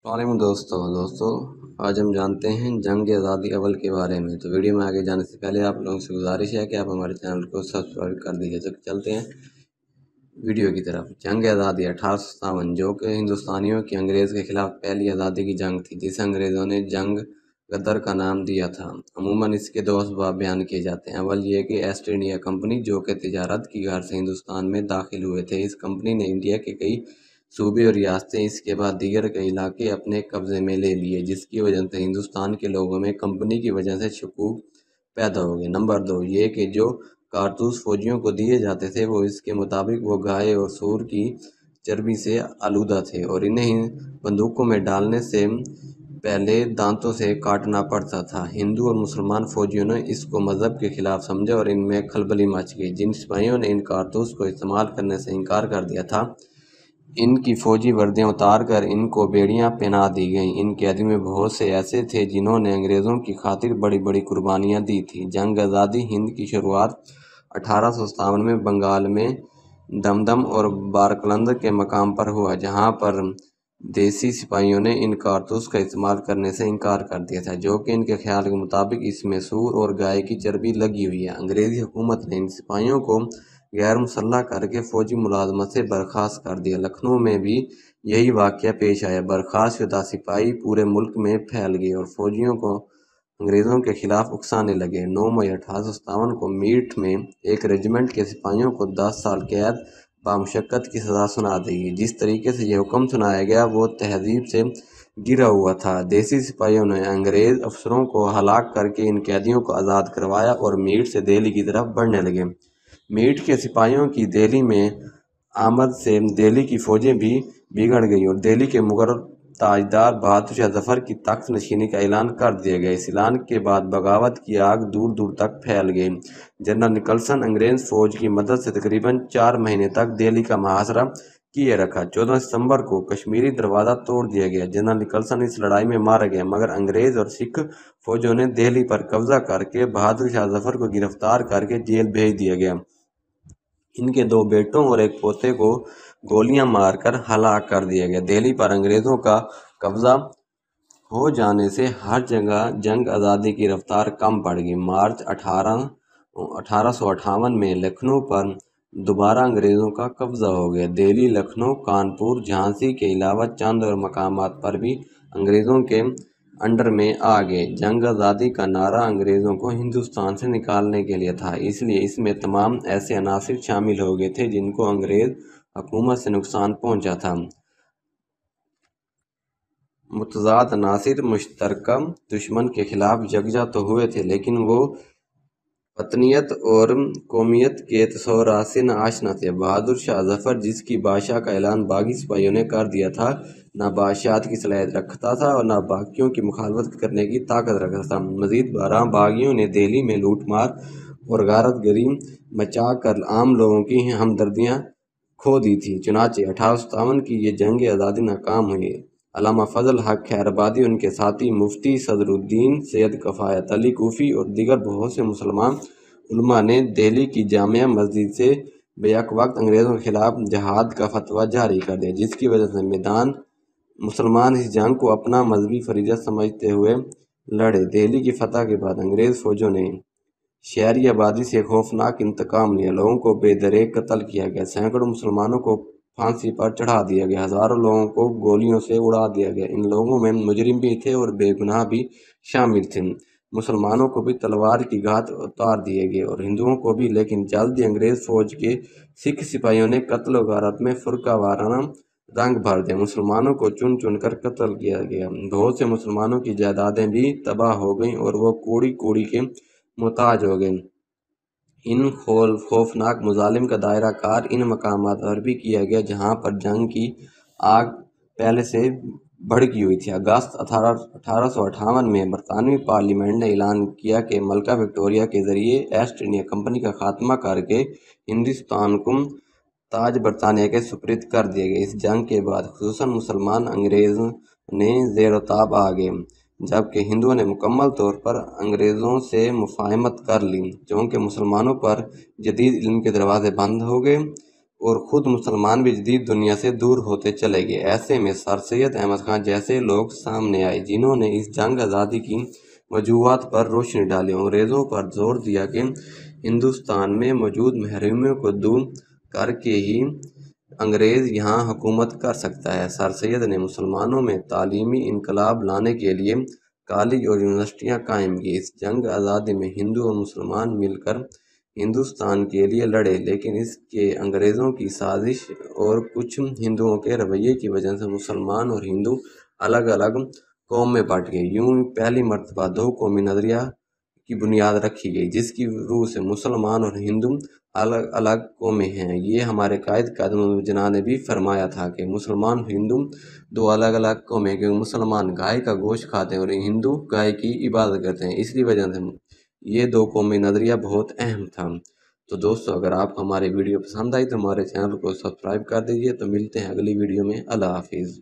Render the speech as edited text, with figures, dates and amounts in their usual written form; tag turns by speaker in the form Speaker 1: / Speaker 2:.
Speaker 1: वालेकुम दोस्तों आज हम जानते हैं जंग आज़ादी अव्वल के बारे में। तो वीडियो में आगे जाने से पहले आप लोगों से गुजारिश है कि आप हमारे चैनल को सब्सक्राइब कर दीजिए। तो चलते हैं वीडियो की तरफ। जंग आज़ादी 1857 जो कि हिंदुस्तानियों की अंग्रेज़ के खिलाफ पहली आज़ादी की जंग थी, जिसे अंग्रेज़ों ने जंग गदर का नाम दिया था। अमूमन इसके दो असबाब बयान किए जाते हैं। अव्वल ये कि ईस्ट इंडिया कंपनी जो कि तिजारत की गर्ज से हिंदुस्तान में दाखिल हुए थे, इस कंपनी ने इंडिया के कई सूबे और रियासतें, इसके बाद दीगर कई इलाके अपने कब्जे में ले लिए, जिसकी वजह से हिंदुस्तान के लोगों में कंपनी की वजह से शकूक पैदा हो गए। नंबर 2 ये कि जो कारतूस फौजियों को दिए जाते थे वो इसके मुताबिक वो गाय और सूर की चर्बी से आलूदा थे और इन्हें बंदूकों में डालने से पहले दांतों से काटना पड़ता था। हिंदू और मुसलमान फौजियों ने इसको मज़हब के खिलाफ समझा और इनमें खलबली मच गई। जिन सिपाहियों ने इन कारतूस को इस्तेमाल करने से इनकार कर दिया था, इनकी फौजी वर्दियां उतार कर इनको बेड़ियां पहना दी गईं। इन कैदियों में बहुत से ऐसे थे जिन्होंने अंग्रेज़ों की खातिर बड़ी बड़ी कुर्बानियां दी थी। जंग आज़ादी हिंद की शुरुआत 1857 में बंगाल में दमदम और बारकलंद के मकाम पर हुआ, जहां पर देसी सिपाहियों ने इन कारतूस का इस्तेमाल करने से इनकार कर दिया था, जो कि इनके ख्याल के मुताबिक इसमें सूर और गाय की चर्बी लगी हुई है। अंग्रेज़ी हुकूमत ने इन सिपाहियों को गैर मुसल्लह करके फ़ौजी मुलाजमत से बर्खास्त कर दिया। लखनऊ में भी यही वाक़या पेश आया। बर्खास्त शुदा सिपाही पूरे मुल्क में फैल गए और फ़ौजियों को अंग्रेज़ों के खिलाफ उकसाने लगे। 9 मई 1857 को मीरठ में एक रेजिमेंट के सिपाहियों को 10 साल कैद बामुशक्कत की सज़ा सुना दी गई। जिस तरीके से यह हुक्म सुनाया गया वो तहजीब से गिरा हुआ था। देसी सिपाहियों ने अंग्रेज़ अफसरों को हलाक करके इन कैदियों को आज़ाद करवाया और मीरठ से दिल्ली की तरफ बढ़ने लगे। मीरठ के सिपाहियों की दिल्ली में आमद से दिल्ली की फौजें भी बिगड़ गई और दिल्ली के मुगल ताजदार बहादुर शाह जफर की तख्त नशीनी का ऐलान कर दिया गया। इस ऐलान के बाद बगावत की आग दूर दूर तक फैल गई। जनरल निकलसन अंग्रेज फौज की मदद से तकरीबन 4 महीने तक दिल्ली का मुहासरा किए रखा। 14 सितंबर को कश्मीरी दरवाज़ा तोड़ दिया गया। जनरल निकलसन इस लड़ाई में मारा गया, मगर अंग्रेज और सिख फौजों ने दिल्ली पर कब्जा करके बहादुर शाह जफर को गिरफ्तार करके जेल भेज दिया गया। इनके 2 बेटों और एक पोते को गोलियां मारकर हलाक कर दिया गया। दिल्ली पर अंग्रेज़ों का कब्जा हो जाने से हर जगह जंग आज़ादी की रफ्तार कम पड़ गई। मार्च 1858 में लखनऊ पर दोबारा अंग्रेज़ों का कब्जा हो गया। दिल्ली, लखनऊ, कानपुर, झांसी के अलावा चंद और मकामात पर भी अंग्रेज़ों के अंडर में आ गए। जंग आज़ादी का नारा अंग्रेज़ों को हिंदुस्तान से निकालने के लिए था, इसलिए इसमें तमाम ऐसे अनासिर शामिल हो गए थे जिनको अंग्रेज़ हुकूमत से नुकसान पहुंचा था। मुतज़ाद अनासिर मुश्तरका दुश्मन के खिलाफ यकजा तो हुए थे, लेकिन वो वतनियत और कौमियत के तसव्वुरात से आशना थे। बहादुर शाह जफर, जिसकी बादशाह का ऐलान बागी सिपाहियों ने कर दिया था, न बादशाहत की सलाहियत रखता था और न बागियों की मुखालफत करने की ताकत रखता था। मजीद बरआं बागियों ने दिल्ली में लूटमार और गारतगरी मचा कर आम लोगों की हमदर्दियाँ खो दी थी। चुनाचे 1857 की ये जंग आज़ादी नाकाम हुई। अल्लामा फजल हक खैरबादी, उनके साथी मुफ्ती सदरुद्दीन सैयद कफ़ायत अली कूफ़ी और दीगर बहुत से मुसलमान उलमा ने दिल्ली की जामिया मस्जिद से बेक वक्त अंग्रेज़ों के खिलाफ जहाद का फतवा जारी कर दिया, जिसकी वजह से मैदान मुसलमान इस जंग को अपना मजहबी फरीज़ा समझते हुए लड़े। दिल्ली की फतह के बाद अंग्रेज़ फ़ौजों ने शहरी आबादी से खौफनाक इंतकाम लिया। लोगों को बेदरेक कत्ल किया गया, सैकड़ों मुसलमानों को फांसी पर चढ़ा दिया गया, हज़ारों लोगों को गोलियों से उड़ा दिया गया। इन लोगों में मुजरिम भी थे और बेगुनाह भी शामिल थे। मुसलमानों को भी तलवार की घात उतार दिए गए और हिंदुओं को भी, लेकिन जल्द ही अंग्रेज़ फ़ौज के सिख सिपाहियों ने कत्ल व गारत में फ़ुरका वाराना रंग भर दिया। मुसलमानों को चुन चुन कर कत्ल किया गया। बहुत से मुसलमानों की जायदादें भी तबाह हो गईं और वो कूड़ी कूड़ी के मुहताज हो गए। इन खौफनाक मुजालिम का दायरा कार इन मकामात पर भी किया गया जहां पर जंग की आग पहले से भड़की हुई थी। अगस्त 1858 में बरतानवी पार्लियामेंट ने ऐलान किया कि मलका विक्टोरिया के ज़रिए ईस्ट इंडिया कंपनी का खात्मा करके हिंदुस्तान को ताज बरतानिया के सुपुर्द कर दिया गया। इस जंग के बाद खुसूसन मुसलमान अंग्रेज़ ने ज़ेर-ओ-ताब आ गए, जबकि हिंदुओं ने मुकम्मल तौर पर अंग्रेज़ों से मुफ़ाहमत कर ली। चूँकि मुसलमानों पर जदीद इल्म के दरवाज़े बंद हो गए और ख़ुद मुसलमान भी जदीद दुनिया से दूर होते चले गए। ऐसे में सर सैयद अहमद खान जैसे लोग सामने आए जिन्होंने इस जंग आज़ादी की वजूहात पर रोशनी डाली। अंग्रेज़ों पर जोर दिया कि हिंदुस्तान में मौजूद महरूमियों को दूर करके ही अंग्रेज़ यहाँ हुकूमत कर सकता है। सर सैयद ने मुसलमानों में तालीमी इनकलाब लाने के लिए कॉलेज और यूनिवर्सिटियाँ कायम की। इस जंग आज़ादी में हिंदू और मुसलमान मिलकर हिंदुस्तान के लिए लड़े, लेकिन इसके अंग्रेज़ों की साजिश और कुछ हिंदुओं के रवैये की वजह से मुसलमान और हिंदू अलग अलग कौम में बट गए। यूं पहली मर्तबा दो कौमी नज़रिया की बुनियाद रखी गई, जिसकी रूह से मुसलमान और हिंदू अलग अलग कौमें हैं। ये हमारे कायद जना ने भी फरमाया था कि मुसलमान और हिंदू दो अलग अलग कौमें, क्योंकि मुसलमान गाय का गोश्त खाते हैं और हिंदू गाय की इबादत करते हैं। इसलिए वजह से ये दो कौमी नज़रिया बहुत अहम था। तो दोस्तों, अगर आपको हमारी वीडियो पसंद आई तो हमारे चैनल को सब्सक्राइब कर दीजिए। तो मिलते हैं अगली वीडियो में। अल्लाह हाफिज़।